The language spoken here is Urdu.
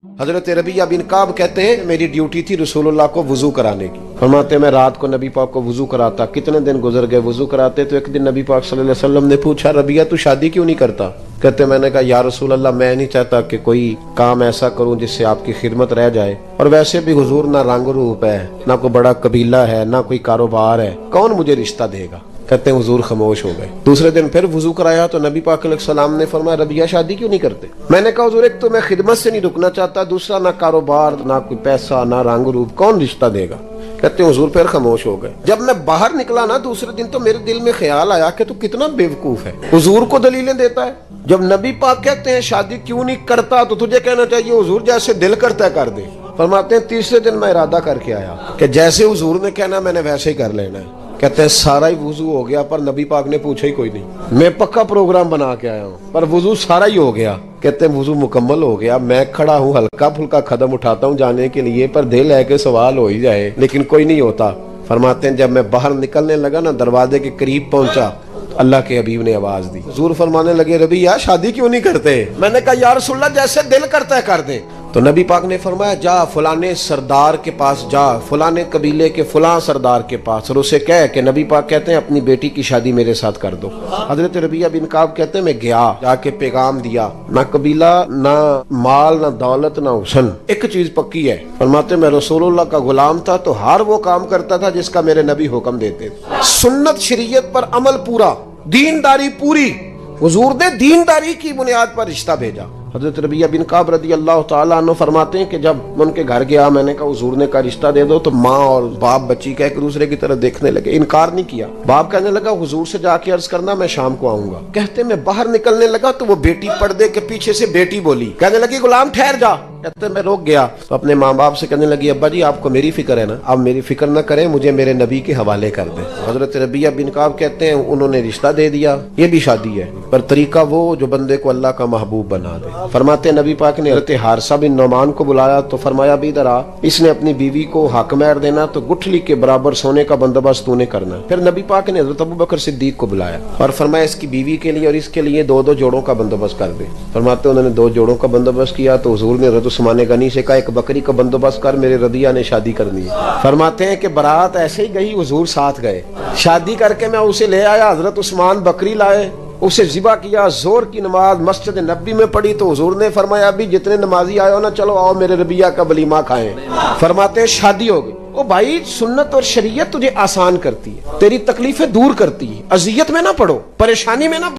حضرت ربیہ بن کعب کہتے ہیں میری ڈیوٹی تھی رسول اللہ کو وضو کرانے کی۔ فرماتے ہیں میں رات کو نبی پاک کو وضو کراتا، کتنے دن گزر گئے وضو کراتے، تو ایک دن نبی پاک صلی اللہ علیہ وسلم نے پوچھا ربیہ تو شادی کیوں نہیں کرتا؟ کہتے میں نے کہا یا رسول اللہ میں نہیں چاہتا کہ کوئی کام ایسا کروں جس سے آپ کی خدمت رہ جائے، اور ویسے بھی حضور نہ رنگ روپ ہے، نہ کوئی بڑا قبیلہ ہے، نہ کوئی کاروبار ہے، کون مجھے رشتہ دے گا؟ کہتے ہیں حضور خاموش ہو گئے۔ دوسرے دن پھر وضو کرایا تو نبی پاک علیہ السلام نے فرمایا ربیہ شادی کیوں نہیں کرتے؟ میں نے کہا حضور ایک تو میں خدمت سے نہیں رکنا چاہتا، دوسرا نہ کاروبار، نہ کوئی پیسہ، نہ رنگ روپ، کون رشتہ دے گا؟ کہتے ہیں حضور پھر خاموش ہو گئے۔ جب میں باہر نکلا نا دوسرے دن تو میرے دل میں خیال آیا کہ تو کتنا بیوقوف ہے، حضور کو دلیلیں دیتا ہے۔ جب نبی پاک کہتے ہیں شادی کیوں نہیں کرتا تو تجھے کہنا چاہیے حضور جیسے دل کرتا ہے کر دے۔ فرماتے ہیں تیسرے دن میں ارادہ کر کے آیا کہ جیسے حضور نے کہنا میں نے ویسے ہی کر لینا ہے۔ کہتے ہیں سارا ہی وضو ہو گیا پر نبی پاک نے پوچھا ہی کوئی نہیں، میں پکا پروگرام بنا کے آیا ہوں پر وضو سارا ہی ہو گیا۔ کہتے ہیں وضو مکمل ہو گیا، میں کھڑا ہوں ہلکا پھلکا قدم اٹھاتا ہوں جانے کے لیے پر دل ہے کہ سوال ہو ہی جائے لیکن کوئی نہیں ہوتا۔ فرماتے ہیں جب میں باہر نکلنے لگا نا دروازے کے قریب پہنچا اللہ کے حبیب نے آواز دی، حضور فرمانے لگے ربیہ شادی کیوں نہیں کرتے؟ میں نے کہا یا رسول اللہ جیسے دل کرتا ہے کر دے۔ تو نبی پاک نے فرمایا جا فلانے سردار کے پاس جا، فلانے قبیلے کے فلاں سردار کے پاس، اور اسے کہہ کہ نبی پاک کہتے ہیں اپنی بیٹی کی شادی میرے ساتھ کر دو۔ حضرت ربیہ بن کعب کہتے ہیں میں گیا، جا کے پیغام دیا، نہ قبیلہ، نہ مال، نہ دولت، نہ حسن، ایک چیز پکی ہے۔ فرماتے میں رسول اللہ کا غلام تھا تو ہر وہ کام کرتا تھا جس کا میرے نبی حکم دیتے تھے، سنت شریعت پر عمل پورا، دینداری پوری، حضور نے دینداری کی بنیاد پر رشتہ بھیجا۔ حضرت ربیہ بن کعب رضی اللہ تعالیٰ عنہ فرماتے ہیں کہ جب ان کے گھر گیا میں نے کہا حضور نے کہا رشتہ دے دو تو ماں اور باپ بچی کا ایک دوسرے کی طرف دیکھنے لگے، انکار نہیں کیا۔ باپ کہنے لگا حضور سے جا کے عرض کرنا میں شام کو آؤں گا۔ کہتے میں باہر نکلنے لگا تو وہ بیٹی پردے کے پیچھے سے بیٹی بولی، کہنے لگی غلام ٹھہر جا۔ کہتے میں روک گیا تو اپنے ماں باپ سے کہنے لگی ابا جی آپ کو میری فکر ہے نا، اب میری فکر نہ کریں، مجھے میرے نبی کے حوالے کر دیں۔ حضرت ربیہ بن کعب کہتے ہیں انہوں نے رشتہ دے دیا، یہ بھی شادی ہے پر طریقہ وہ جو بندے کو اللہ کا محبوب بنا دے۔ فرماتے ہیں نبی پاک نے حضرت حارثہ بن نعمان کو بلایا تو فرمایا بھی ادھر آ، اس نے اپنی بیوی کو حق مہر دینا تو گٹھلی کے برابر سونے کا بندوبست تو نے کرنا۔ پھر نبی پاک نے حضرت ابوبکر صدیق کو بلایا اور فرمایا اس کی بیوی کے لیے اور اس کے لیے دو جوڑوں کا بندوبست کر دے۔ فرماتے انہوں نے 2 جوڑوں کا بندوبست کیا تو حضور نے حضرت عثمان غنی سے ایک بکری کا بندوبست کر، میرے ربیہ نے شادی کرنی ہے۔ فرماتے ہیں کہ برات ایسے ہی گئی، حضور ساتھ گئے، شادی کر کے میں اسے لے آیا، حضرت عثمان بکری لائے، اسے ذبح کیا، زور کی نماز مسجد نبی میں پڑھی تو حضور نے فرمایا ابھی جتنے نمازی آئے ہو نا چلو آؤ میرے ربیہ کا ولیمہ کھائیں۔ فرماتے ہیں شادی ہو گئی۔ او بھائی سنت اور شریعت تجھے آسان کرتی ہے، تیری تکلیفیں دور کرتی ہے، اذیت میں نہ پڑو، پریشانی میں نہ